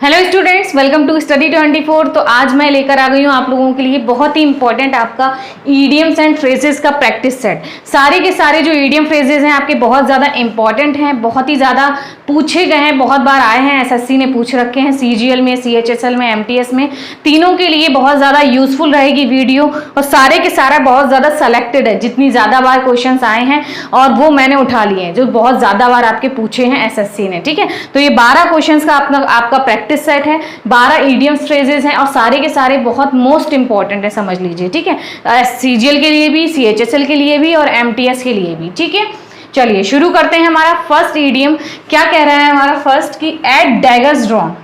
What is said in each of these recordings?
Hello students, welcome to study 24। तो आज मैं लेकर आ गई हूँ आप लोगों के लिए बहुत ही इंपॉर्टेंट आपका ईडियम्स एंड फ्रेजेस का प्रैक्टिस सेट। सारे के सारे जो ईडियम फ्रेजेस हैं आपके बहुत ज़्यादा इंपॉर्टेंट हैं, बहुत ही ज़्यादा पूछे गए हैं, बहुत बार आए हैं, एसएससी ने पूछ रखे हैं, सीजीएल में, सीएचएसएल में, एमटीएस में, तीनों के लिए बहुत ज़्यादा यूजफुल रहेगी वीडियो। और सारे के सारा बहुत ज़्यादा सेलेक्टेड है, जितनी ज़्यादा बार क्वेश्चन आए हैं और वो मैंने उठा लिए हैं जो बहुत ज़्यादा बार आपके पूछे हैं एसएससी ने। ठीक है, तो ये 12 क्वेश्चन का आपका प्रैक्टिस सेट है, 12 ईडियम्स फ्रेजेस हैं और सारे के सारे बहुत मोस्ट इंपॉर्टेंट है, समझ लीजिए। ठीक है, सीजीएल के लिए भी, सीएचएसएल के लिए भी और एमटीएस के लिए भी। ठीक है, चलिए शुरू करते हैं। हमारा फर्स्ट ईडियम क्या कह रहा है हमारा फर्स्ट की at daggers drawn.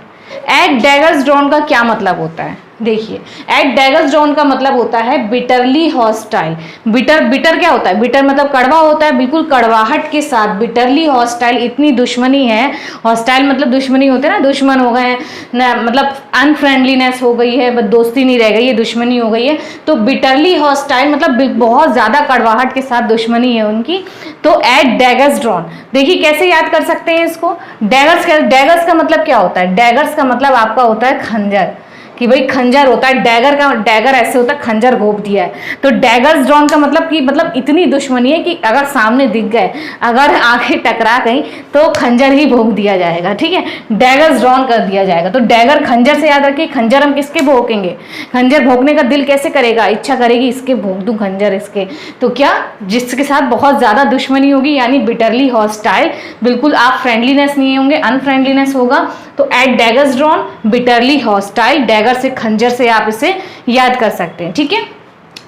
At daggers drawn का क्या मतलब होता है? देखिए, एट डैगर्स ड्रॉन का मतलब होता है बिटरली हॉस्टाइल। बिटर क्या होता है? बिटर मतलब कड़वा होता है, बिल्कुल कड़वाहट के साथ। बिटरली हॉस्टाइल, इतनी दुश्मनी है। हॉस्टाइल मतलब दुश्मनी होते हैं ना, दुश्मन हो गए ना, मतलब अनफ्रेंडलीनेस हो गई है, दोस्ती नहीं रह गई है, दुश्मनी हो गई है। तो बिटरली हॉस्टाइल मतलब बहुत ज़्यादा कड़वाहट के साथ दुश्मनी है उनकी। तो एट डैगर्स ड्रॉन, देखिए कैसे याद कर सकते हैं इसको। डैगर्स का मतलब क्या होता है? डैगर्स का मतलब आपका होता है खंजर, कि भाई खंजर होता है। डैगर ऐसे होता है, खंजर घोंप दिया है। तो डैगर्स ड्रॉन का मतलब कि मतलब इतनी दुश्मनी है कि अगर सामने दिख गए, अगर आगे टकरा गई तो खंजर ही भोंक दिया जाएगा। ठीक है, डैगर्स ड्रॉन कर दिया जाएगा। तो डैगर खंजर से याद रखिए, खंजर हम किसके भोंकेंगे? खंजर भोंकने का दिल कैसे करेगा? इच्छा करेगी इसके भोंक दूं खंजर इसके। तो क्या, जिसके साथ बहुत ज्यादा दुश्मनी होगी, यानी बिटरली हॉस्टाइल, बिल्कुल आप फ्रेंडलीनेस नहीं होंगे, अनफ्रेंडलीनेस होगा। तो at daggers drawn, bitterly hostile, dagger से, खंजर से आप इसे याद कर सकते हैं। ठीक है,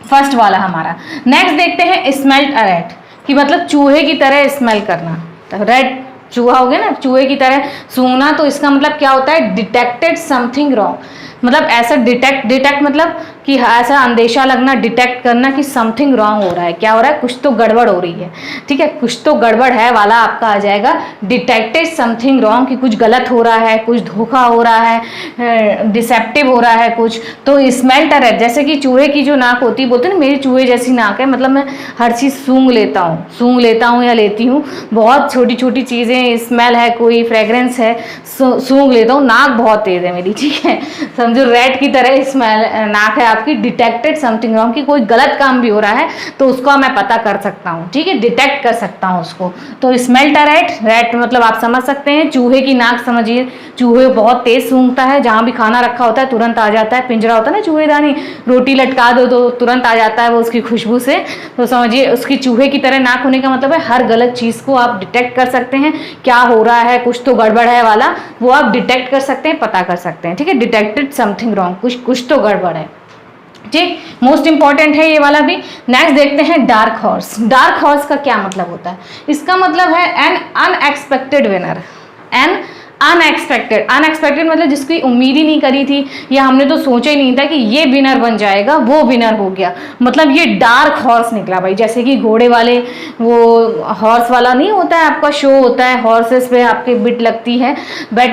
फर्स्ट वाला हमारा। नेक्स्ट देखते हैं स्मेल्ट अ रैट, कि मतलब चूहे की तरह स्मेल करना। तो रैट चूहा हो गया ना, चूहे की तरह सूंघना। तो इसका मतलब क्या होता है? डिटेक्टेड समथिंग रॉन्ग, मतलब ऐसा डिटेक्ट मतलब कि ऐसा अंदेशा लगना, डिटेक्ट करना कि समथिंग रॉन्ग हो रहा है। क्या हो रहा है? कुछ तो गड़बड़ हो रही है। ठीक है, कुछ तो गड़बड़ है वाला आपका आ जाएगा डिटेक्टेड समथिंग रॉन्ग, कि कुछ गलत हो रहा है, कुछ धोखा हो रहा है, डिसेप्टिव हो रहा है कुछ। तो स्मेल्ट अ रैट, जैसे कि चूहे की जो नाक होती है, बोलते हैं ना मेरी चूहे जैसी नाक है, मतलब मैं हर चीज़ सूंघ लेता हूँ या लेती हूँ, बहुत छोटी छोटी चीज़ें, स्मेल है, कोई फ्रेग्रेंस है, सूंघ लेता हूँ। नाक बहुत तेज है मेरी। ठीक है, समझो रैट की तरह स्मेल नाक है आपकी। डिटेक्टेड समथिंग रॉन्ग, कि कोई गलत काम भी हो रहा है तो उसको मैं पता कर सकता हूँ। ठीक है, डिटेक्ट कर सकता हूँ उसको। तो स्मेल्ट अ रैट, रैट मतलब आप समझ सकते हैं, चूहे की नाक समझिए। चूहे बहुत तेज सूंघता है, जहाँ भी खाना रखा होता है तुरंत आ जाता है। पिंजरा होता है ना चूहेदानी, रोटी लटका दो तो तुरंत आ जाता है वो उसकी खुशबू से। तो समझिए उसकी चूहे की तरह नाक होने का मतलब है हर गलत चीज़ को आप डिटेक्ट कर सकते हैं। क्या हो रहा है, कुछ तो गड़बड़ है वाला, वो आप डिटेक्ट कर सकते हैं, पता कर सकते हैं। ठीक है, डिटेक्टेड समथिंग रॉन्ग, कुछ तो गड़बड़ है। ठीक, मोस्ट इंपॉर्टेंट है ये वाला भी। नेक्स्ट देखते हैं डार्क हॉर्स। डार्क हॉर्स का क्या मतलब होता है? इसका मतलब है N unexpected winner. N unexpected मतलब जिसकी उम्मीद ही नहीं करी थी, या हमने तो सोचा ही नहीं था कि ये विनर बन जाएगा, वो विनर हो गया। मतलब ये डार्क हॉर्स निकला भाई। जैसे कि घोड़े वाले, वो हॉर्स वाला नहीं होता है आपका, शो होता है, हॉर्सेस पे आपके बेट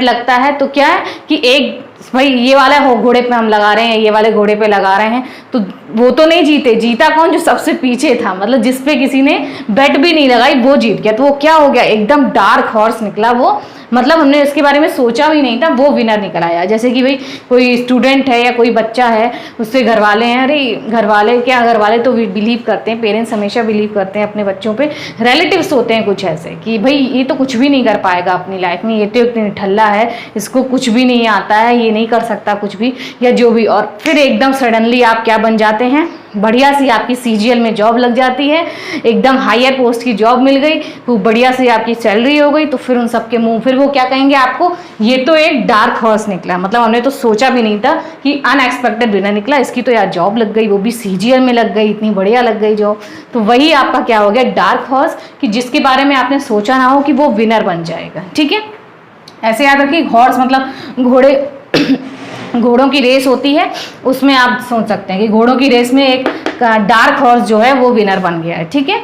लगता है। तो क्या है कि एक भाई ये वाला घोड़े पे हम लगा रहे हैं, ये वाले घोड़े पे लगा रहे हैं, तो वो तो नहीं जीता कौन? जो सबसे पीछे था, मतलब जिसपे किसी ने बेट भी नहीं लगाई वो जीत गया। तो वो क्या हो गया? एकदम डार्क हॉर्स निकला वो, मतलब हमने इसके बारे में सोचा भी नहीं था, वो विनर निकल आया। जैसे कि भाई कोई स्टूडेंट है या कोई बच्चा है, उससे घर वाले हैं, अरे घर वाले तो बिलीव करते हैं, पेरेंट्स हमेशा बिलीव करते हैं अपने बच्चों पे। रिलेटिव्स होते हैं कुछ ऐसे कि भाई ये तो कुछ भी नहीं कर पाएगा अपनी लाइफ में, ये तो इतनी ठल्ला है, इसको कुछ भी नहीं आता है, ये नहीं कर सकता कुछ भी, या जो भी। और फिर एकदम सडनली आप क्या बन जाते हैं? बढ़िया सी आपकी सीजीएल में जॉब लग जाती है, एकदम हायर पोस्ट की जॉब मिल गई, तो बढ़िया सी आपकी सैलरी हो गई। तो फिर उन सबके मुंह, फिर वो क्या कहेंगे आपको? ये तो एक डार्क हॉर्स निकला, मतलब हमने तो सोचा भी नहीं था कि अनएक्सपेक्टेड विनर निकला, इसकी तो यार जॉब लग गई, वो भी सीजीएल में लग गई, इतनी बढ़िया लग गई जॉब। तो वही आपका क्या हो गया? डार्क हॉर्स, कि जिसके बारे में आपने सोचा ना हो कि वो विनर बन जाएगा। ठीक है, ऐसे याद रखिए। हॉर्स मतलब घोड़ों की रेस होती है, उसमें आप सोच सकते हैं कि घोड़ों की रेस में एक डार्क हॉर्स जो है वो विनर बन गया है। ठीक है,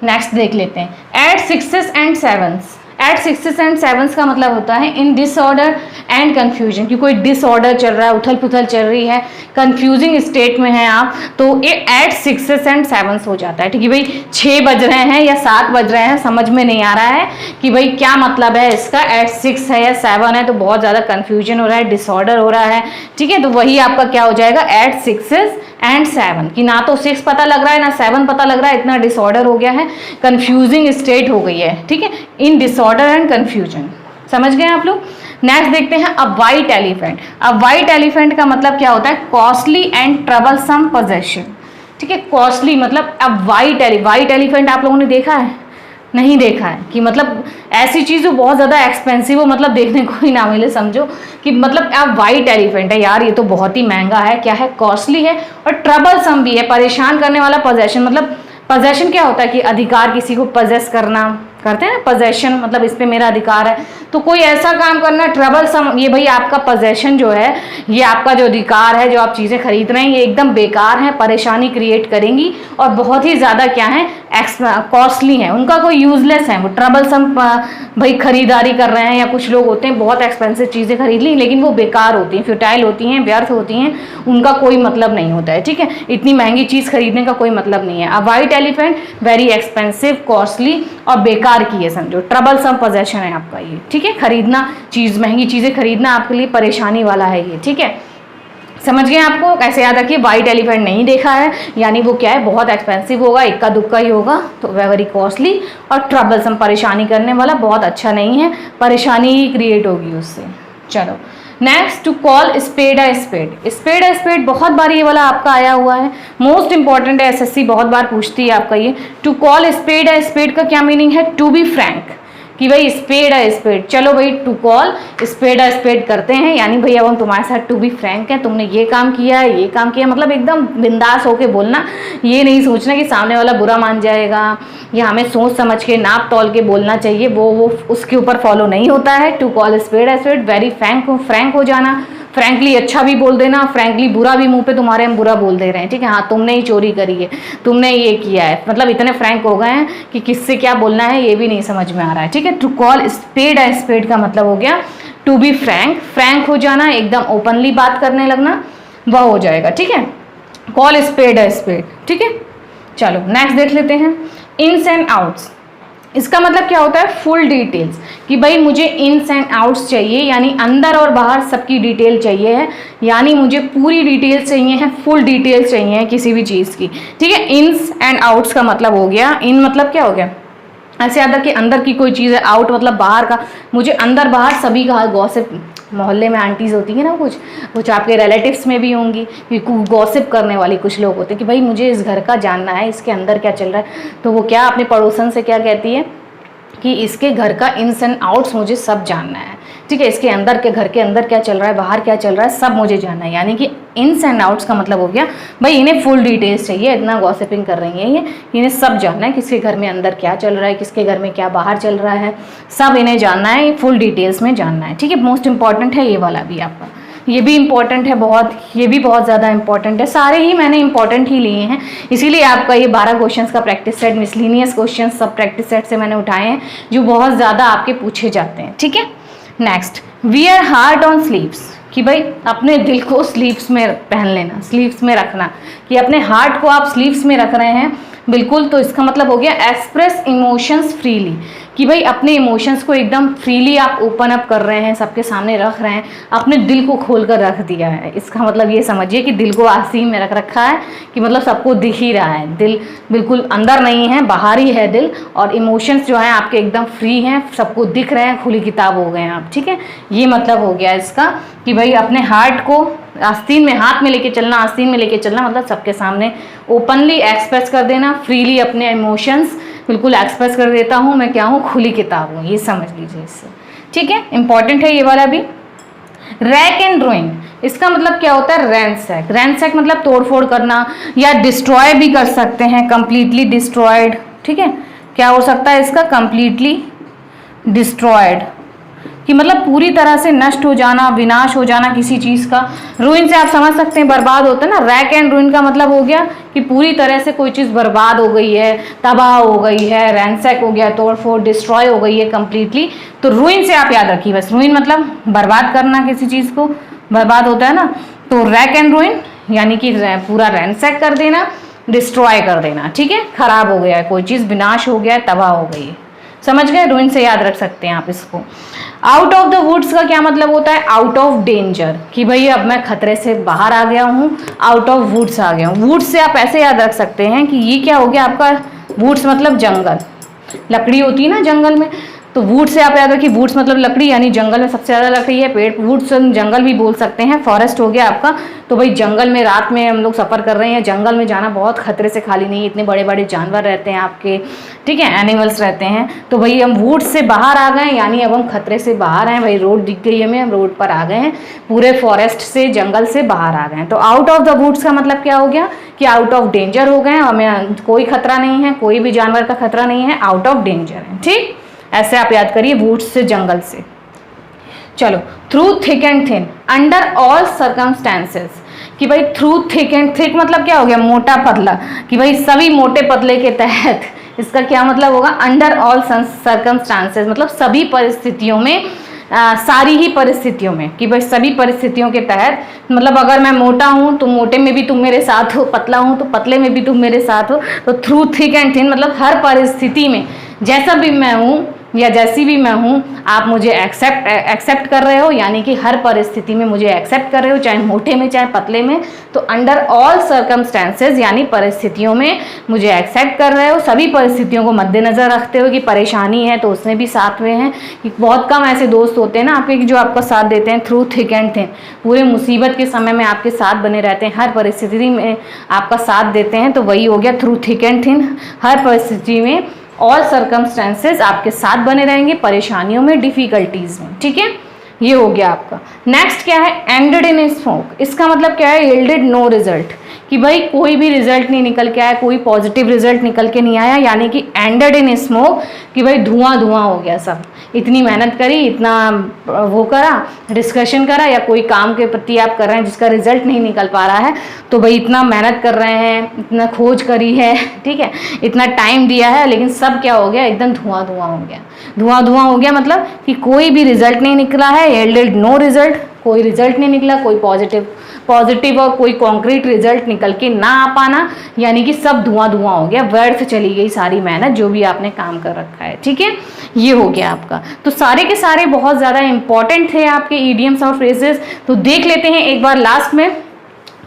नेक्स्ट देख लेते हैं। At sixes and sevens. At 6 and 7 का मतलब होता है इन डिसऑर्डर एंड कंफ्यूजन, कि कोई डिसऑर्डर चल रहा है, उथल पुथल चल रही है, कंफ्यूजिंग स्टेट में है आप, तो ये एट 6 एंड 7 हो जाता है। ठीक है भाई, 6 बज रहे हैं या 7 बज रहे हैं, समझ में नहीं आ रहा है कि भाई क्या मतलब है इसका, एट 6 है या 7 है, तो बहुत ज़्यादा कंफ्यूजन हो रहा है, डिसऑर्डर हो रहा है। ठीक है, तो वही आपका क्या हो जाएगा, एट 6 एंड 7, कि ना तो 6 पता लग रहा है ना 7 पता लग रहा है, इतना डिसऑर्डर हो गया है, कंफ्यूजिंग स्टेट हो गई है। ठीक है, इन डिसऑर्डर एंड कंफ्यूजन, समझ गए आप लोग। नेक्स्ट देखते हैं अ वाइट एलिफेंट। अ वाइट एलिफेंट का मतलब क्या होता है, कॉस्टली एंड ट्रबलसम पोजेशन। ठीक है, कॉस्टली मतलब अब वाइट एलिफेंट आप लोगों ने देखा है, नहीं देखा है, कि मतलब ऐसी चीज़ जो बहुत ज़्यादा एक्सपेंसिव हो, मतलब देखने को ही ना मिले, समझो कि मतलब अब वाइट एलिफेंट है यार, ये तो बहुत ही महंगा है, क्या है, कॉस्टली है और ट्रबलसम भी है, परेशान करने वाला पोजेशन। मतलब पोजेशन क्या होता है कि अधिकार, किसी को पजेस करना, करते हैं ना पोजेशन, मतलब इस पे मेरा अधिकार है, तो कोई ऐसा काम करना ट्रबलसम, ये भाई आपका पोजेशन जो है, ये आपका जो अधिकार है, जो आप चीज़ें खरीद रहे हैं, ये एकदम बेकार है, परेशानी क्रिएट करेंगी और बहुत ही ज़्यादा क्या है, कॉस्टली है, उनका कोई यूजलेस है, वो ट्रबलसम भाई खरीदारी कर रहे हैं, या कुछ लोग होते हैं बहुत एक्सपेंसिव चीज़ें खरीद ली लेकिन वो बेकार होती हैं, फ्यूटाइल होती हैं, व्यर्थ होती हैं, उनका कोई मतलब नहीं होता है। ठीक है, इतनी महंगी चीज़ खरीदने का कोई मतलब नहीं है। अ white elephant very expensive, costly और बेकार की है, समझो ट्रबलसम पोजेशन है आपका ये। ठीक है, खरीदना चीज़, महंगी चीज़ें खरीदना आपके लिए परेशानी वाला है ये। ठीक है, समझ गए आपको, कैसे याद रखिए, वाइट एलिफेंट नहीं देखा है यानी वो क्या है, बहुत एक्सपेंसिव होगा, इक्का दुक्का ही होगा, तो वेरी कॉस्टली और ट्रबलसम, परेशानी करने वाला, बहुत अच्छा नहीं है, परेशानी ही क्रिएट होगी उससे। चलो next, to call spade a spade. Spade a spade बहुत बार ये वाला आपका आया हुआ है, मोस्ट इंपॉर्टेंट है, एसएससी बहुत बार पूछती है आपका ये। To call spade a spade का क्या मीनिंग है, टू बी फ्रैंक, कि भाई स्पेड है स्पेड, चलो भाई टू कॉल स्पेड है स्पेड करते हैं, यानी भाई अब हम तुम्हारे साथ टू बी फ्रैंक है, तुमने ये काम किया है, ये काम किया, मतलब एकदम बिंदास होके बोलना, ये नहीं सोचना कि सामने वाला बुरा मान जाएगा, या हमें सोच समझ के नाप तोल के बोलना चाहिए, वो उसके ऊपर फॉलो नहीं होता है। टू कॉल स्पेड है स्पेड, वेरी फ्रैंक हो जाना, फ्रैंकली अच्छा भी बोल देना, फ्रैंकली बुरा भी, मुंह पे तुम्हारे हम बुरा बोल दे रहे हैं, ठीक है, हाँ तुमने ही चोरी करी है, तुमने ये किया है, मतलब इतने फ्रैंक हो गए हैं कि किससे क्या बोलना है ये भी नहीं समझ में आ रहा है। ठीक है, टू कॉल स्पेड है स्पेड का मतलब हो गया टू बी फ्रैंक हो जाना, एकदम ओपनली बात करने लगना, वह हो जाएगा। ठीक है, कॉल स्पेड है स्पेड। ठीक है, चलो नेक्स्ट देख लेते हैं, इन्स एंड आउट्स। इसका मतलब क्या होता है, फुल डिटेल्स, कि भाई मुझे इन्स एंड आउट्स चाहिए, यानी अंदर और बाहर सबकी डिटेल चाहिए है, यानी मुझे पूरी डिटेल्स चाहिए है, फुल डिटेल्स चाहिए है किसी भी चीज़ की। ठीक है, इन्स एंड आउट्स का मतलब हो गया, इन मतलब क्या हो गया, ऐसे याद रखिए अंदर की कोई चीज़ है, आउट मतलब बाहर का, मुझे अंदर बाहर सभी का गॉसिप, मोहल्ले में आंटीज़ होती हैं ना, कुछ आपके रिलेटिव्स में भी होंगी, गॉसिप करने वाली कुछ लोग होते हैं कि भाई मुझे इस घर का जानना है, इसके अंदर क्या चल रहा है, तो वो क्या अपने पड़ोसन से क्या कहती है कि इसके घर का इन्स एंड आउट्स मुझे सब जानना है। ठीक है, इसके अंदर के घर के अंदर क्या चल रहा है, बाहर क्या चल रहा है, सब मुझे जानना है, यानी कि इन्स एंड आउट्स का मतलब हो गया भाई इन्हें फुल डिटेल्स चाहिए, इतना गॉसिपिंग कर रही हैं ये, इन्हें सब जानना है, किसके घर में अंदर क्या चल रहा है, किसके घर में क्या बाहर चल रहा है, सब इन्हें जानना है, फुल डिटेल्स में जानना है। ठीक है, मोस्ट इंपॉर्टेंट है ये वाला भी आपका, ये भी इंपॉर्टेंट है बहुत, ये भी बहुत ज़्यादा इंपॉर्टेंट है, सारे ही मैंने इंपॉर्टेंट ही लिए हैं, इसीलिए आपका ये 12 क्वेश्चंस का प्रैक्टिस सेट, मिसलिनियस क्वेश्चन सब प्रैक्टिस सेट से मैंने उठाए हैं जो बहुत ज़्यादा आपके पूछे जाते हैं। ठीक है, next, wear heart on sleeves, कि भाई अपने दिल को स्लीव्स में पहन लेना, स्लीव्स में रखना, कि अपने हार्ट को आप स्लीव्स में रख रहे हैं बिल्कुल, तो इसका मतलब हो गया एक्सप्रेस इमोशंस फ्रीली, कि भाई अपने इमोशंस को एकदम फ्रीली आप ओपन अप कर रहे हैं, सबके सामने रख रहे हैं, अपने दिल को खोल कर रख दिया है। इसका मतलब ये समझिए कि दिल को आस्तीन में रख रखा है, कि मतलब सबको दिख ही रहा है, दिल बिल्कुल अंदर नहीं है, बाहर ही है दिल, और इमोशंस जो हैं आपके एकदम फ्री हैं, सबको दिख रहे हैं, खुली किताब हो गए हैं आप। ठीक है, ये मतलब हो गया इसका कि भाई अपने हार्ट को आस्तीन में, हाथ में लेके चलना, आस्तीन में लेके चलना, मतलब सबके सामने ओपनली एक्सप्रेस कर देना, फ्रीली अपने इमोशंस बिल्कुल एक्सप्रेस कर देता हूँ, मैं क्या हूँ, खुली किताब हूँ, ये समझ लीजिए इससे। ठीक है, इंपॉर्टेंट है ये वाला भी। रैक एंड रुइन, इसका मतलब क्या होता है, रैंसैक। रैंसैक मतलब तोड़फोड़ करना, या डिस्ट्रॉय भी कर सकते हैं, कंप्लीटली डिस्ट्रॉयड। ठीक है, क्या हो सकता है इसका, कंप्लीटली डिस्ट्रॉयड, कि मतलब पूरी तरह से नष्ट हो जाना, विनाश हो जाना किसी चीज़ का। रूइन से आप समझ सकते हैं बर्बाद होता है ना, रैक एंड रूइन का मतलब हो गया कि पूरी तरह से कोई चीज़ बर्बाद हो गई है, तबाह हो गई है, रैंसैक हो गया, तोड़ फोड़, डिस्ट्रॉय हो गई है कंप्लीटली। तो रूइन से आप याद रखिए बस, रूइन मतलब बर्बाद करना, किसी चीज़ को बर्बाद होता है ना। तो रैक एंड रूइन यानी कि पूरा रैंसैक कर देना, डिस्ट्रॉय कर देना, ठीक है, खराब हो गया है कोई चीज़, विनाश हो गया है, तबाह हो गई है। समझ गए, रूइन से याद रख सकते हैं आप इसको। आउट ऑफ द वुड्स का क्या मतलब होता है? आउट ऑफ डेंजर, कि भाई अब मैं खतरे से बाहर आ गया हूँ, आउट ऑफ वुड्स आ गया हूँ। वुड्स से आप ऐसे याद रख सकते हैं कि ये क्या हो गया आपका, वुड्स मतलब जंगल, लकड़ी होती है ना जंगल में, तो वुड से आप याद रखिए, वुड्स मतलब लकड़ी, यानी जंगल में सबसे ज़्यादा लकड़ी है, पेड़, वुड्स जंगल भी बोल सकते हैं, फॉरेस्ट हो गया आपका। तो भाई जंगल में रात में हम लोग सफ़र कर रहे हैं, जंगल में जाना बहुत खतरे से खाली नहीं है, इतने बड़े बड़े जानवर रहते हैं आपके, ठीक है, एनिमल्स रहते हैं। तो भाई हम वुड्स से बाहर आ गए, यानी अब हम खतरे से बाहर हैं, भाई रोड दिख गई हमें, हम रोड पर आ गए हैं, पूरे फॉरेस्ट से, जंगल से बाहर आ गए हैं। तो आउट ऑफ द वुड्स का मतलब क्या हो गया कि आउट ऑफ डेंजर हो गए, हमें कोई खतरा नहीं है, कोई भी जानवर का खतरा नहीं है, आउट ऑफ डेंजर है, ठीक। ऐसे आप याद करिए, वुड्स से, जंगल से। चलो, through thick and thin, under all circumstances, कि भाई थ्रू थिक एंड, थिक मतलब क्या हो गया, मोटा पतला, कि भाई सभी मोटे पतले के तहत, इसका क्या मतलब होगा, अंडर ऑल सर्कमस्टेंसेस मतलब सभी परिस्थितियों में, सारी ही परिस्थितियों में, कि भाई सभी परिस्थितियों के तहत, मतलब अगर मैं मोटा हूँ तो मोटे में भी तुम मेरे साथ हो, पतला हूँ तो पतले में भी तुम मेरे साथ हो। तो थ्रू थिक एंड थिन मतलब हर परिस्थिति में, जैसा भी मैं हूँ या जैसी भी मैं हूँ, आप मुझे एक्सेप्ट कर रहे हो, यानी कि हर परिस्थिति में मुझे एक्सेप्ट कर रहे हो, चाहे मोटे में चाहे पतले में। तो अंडर ऑल सर्कमस्टेंसेस यानी परिस्थितियों में मुझे एक्सेप्ट कर रहे हो, सभी परिस्थितियों को मद्देनजर रखते हो, कि परेशानी है तो उसमें भी साथ में हैं, कि बहुत कम ऐसे दोस्त होते हैं ना आपके जो आपका साथ देते हैं थ्रू थिक एंड थिन, पूरे मुसीबत के समय में आपके साथ बने रहते हैं, हर परिस्थिति में आपका साथ देते हैं। तो वही हो गया थ्रू थिक एंड थिन, हर परिस्थिति में, ऑल सर्कमस्टेंसेस आपके साथ बने रहेंगे, परेशानियों में, डिफिकल्टीज में, ठीक है, ये हो गया आपका। नेक्स्ट क्या है, एंडेड इन स्मोक, इसका मतलब क्या है, यील्डेड नो रिजल्ट, कि भाई कोई भी रिजल्ट नहीं निकल के आया, कोई पॉजिटिव रिजल्ट निकल के नहीं आया, यानी कि एंडेड इन स्मोक, कि भाई धुआं धुआं हो गया सब, इतनी मेहनत करी, इतना वो करा, डिस्कशन करा, या कोई काम के प्रति आप कर रहे हैं जिसका रिजल्ट नहीं निकल पा रहा है, तो भाई इतना मेहनत कर रहे हैं, इतना खोज करी है, ठीक है, इतना टाइम दिया है, लेकिन सब क्या हो गया, एकदम धुआं धुआं हो गया। धुआं धुआं हो गया मतलब कि कोई भी रिजल्ट नहीं निकला है, यील्डेड नो रिजल्ट, कोई रिजल्ट नहीं निकला, कोई पॉजिटिव और कोई कॉन्क्रीट रिजल्ट निकल के ना आ पाना, यानी कि सब धुआं धुआं हो गया, व्यर्थ चली गई सारी मेहनत जो भी आपने काम कर रखा है, ठीक है, ये हो गया आपका। तो सारे के सारे बहुत ज़्यादा इंपॉर्टेंट थे आपके ईडियम्स और फ्रेजेस। तो देख लेते हैं एक बार लास्ट में,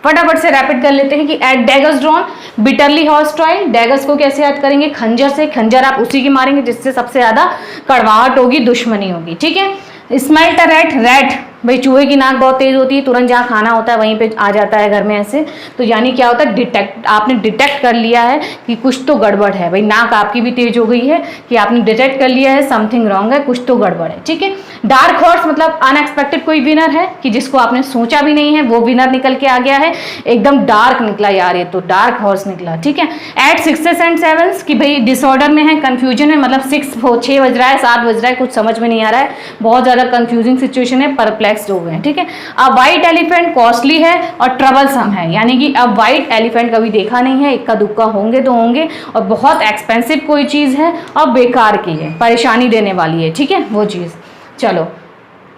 फटाफट से रैपिड कर लेते हैं कि at daggers drawn bitterly hostile, daggers को कैसे याद करेंगे, खंजर से, खंजर आप उसी की मारेंगे जिससे सबसे ज़्यादा कड़वाहट होगी, दुश्मनी होगी, ठीक है। स्मेल्ट अ रैट, रैट भाई चूहे की नाक बहुत तेज होती है, तुरंत जहाँ खाना होता है वहीं पे आ जाता है घर में ऐसे, तो यानी क्या होता है, डिटेक्ट, आपने डिटेक्ट कर लिया है कि कुछ तो गड़बड़ है, भाई नाक आपकी भी तेज हो गई है कि आपने डिटेक्ट कर लिया है समथिंग रॉन्ग है, कुछ तो गड़बड़ है, ठीक है। डार्क हॉर्स मतलब अनएक्सपेक्टेड कोई विनर है, कि जिसको आपने सोचा भी नहीं है वो विनर निकल के आ गया है, एकदम डार्क निकला यार, ये तो डार्क हॉर्स निकला, ठीक है। एट सिक्सेस एंड सेवंस, कि भाई डिसऑर्डर में है, कंफ्यूजन है, मतलब 6 बज रहा है, 7 बज रहा है, कुछ समझ में नहीं आ रहा है, बहुत ज़्यादा कंफ्यूजिंग सिचुएशन है, परप्लेक्स्ड हो गए हैं, ठीक है। अब वाइट एलिफेंट कॉस्टली है और ट्रबलसम है, यानी कि अब वाइट एलिफेंट कभी देखा नहीं है, इक्का दुक्का होंगे तो होंगे, और बहुत एक्सपेंसिव कोई चीज़ है और बेकार की है, परेशानी देने वाली है, ठीक है, वो चीज़। चलो,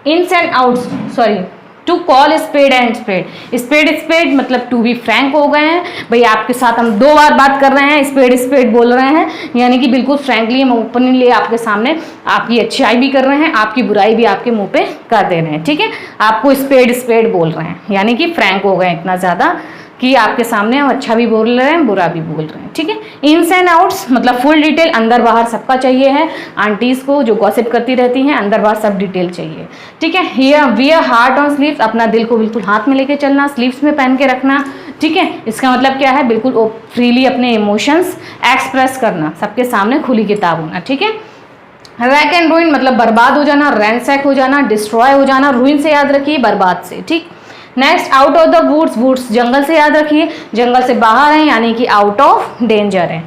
ins and outs, sorry, to call spade and spade, spade spade मतलब टू बी फ्रैंक हो गए हैं, भाई आपके साथ हम 2 बार बात कर रहे हैं, स्पेड स्पेड बोल रहे हैं, यानी कि बिल्कुल फ्रैंकली हम ओपनली आपके सामने आपकी अच्छाई भी कर रहे हैं, आपकी बुराई भी आपके मुंह पे कर दे रहे हैं, ठीक है, आपको स्पेड स्पेड बोल रहे हैं, यानी कि फ्रैंक हो गए इतना ज़्यादा कि आपके सामने हम अच्छा भी बोल रहे हैं, बुरा भी बोल रहे हैं, ठीक है। इन्स एंड आउट्स मतलब फुल डिटेल, अंदर बाहर सबका चाहिए है, आंटीज़ को जो गॉसिप करती रहती हैं, अंदर बाहर सब डिटेल चाहिए, ठीक है। Here wear heart on sleeves, अपना दिल को बिल्कुल हाथ में लेके चलना, स्लीव्स में पहन के रखना, ठीक है। इसका मतलब क्या है, बिल्कुल फ्रीली अपने इमोशंस एक्सप्रेस करना, सबके सामने खुली किताब होना, ठीक है। रैक एंड रूइन मतलब बर्बाद हो जाना, रैंसैक हो जाना, डिस्ट्रॉय हो जाना, रूइन से याद रखिए, बर्बाद से, ठीक। Next, out of the woods, woods जंगल से याद रखिए, जंगल से बाहर है, यानी कि आउट ऑफ डेंजर है।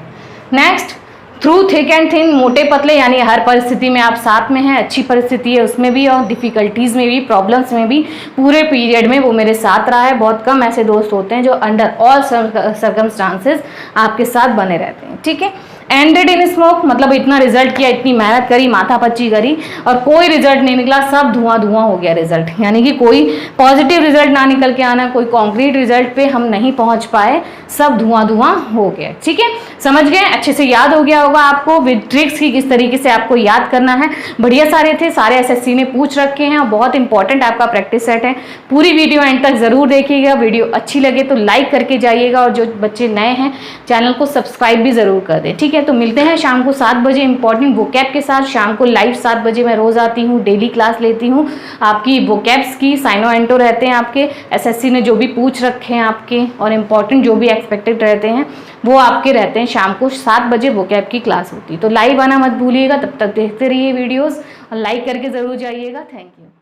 Next, through thick and thin, मोटे पतले, यानी हर परिस्थिति में आप साथ में हैं, अच्छी परिस्थिति है उसमें भी और डिफिकल्टीज में भी, प्रॉब्लम्स में भी, पूरे पीरियड में वो मेरे साथ रहा है। बहुत कम ऐसे दोस्त होते हैं जो अंडर ऑल सर्कमस्टांसेस आपके साथ बने रहते हैं, ठीक है। एंडेड इन स्मोक, मतलब इतना रिजल्ट किया, इतनी मेहनत करी, माथापच्ची करी और कोई रिजल्ट नहीं निकला, सब धुआं धुआं हो गया रिजल्ट, यानी कि कोई पॉजिटिव रिजल्ट ना निकल के आना, कोई कॉन्क्रीट रिजल्ट पे हम नहीं पहुंच पाए, सब धुआं धुआं हो गया, ठीक है। समझ गए, अच्छे से याद हो गया होगा आपको विद ट्रिक्स की किस तरीके से आपको याद करना है। बढ़िया सारे थे, सारे एसएससी ने पूछ रखे हैं और बहुत इंपॉर्टेंट आपका प्रैक्टिस सेट है। पूरी वीडियो एंड तक जरूर देखिएगा, वीडियो अच्छी लगे तो लाइक करके जाइएगा और जो बच्चे नए हैं चैनल को सब्सक्राइब भी जरूर कर दें, ठीक है। तो मिलते हैं शाम को 7 बजे इंपॉर्टेंट वोकैब के साथ। शाम को लाइव 7 बजे मैं रोज आती हूँ, डेली क्लास लेती हूँ आपकी वोकैब्स की, साइनो एंटो रहते हैं आपके, एसएससी ने जो भी पूछ रखे हैं आपके और इंपॉर्टेंट जो भी एक्सपेक्टेड रहते हैं वो आपके रहते हैं। शाम को 7 बजे वोकैब की क्लास होती है, तो लाइव आना मत भूलिएगा। तब तक देखते रहिए वीडियोस और लाइक करके जरूर जाइएगा। Thank you.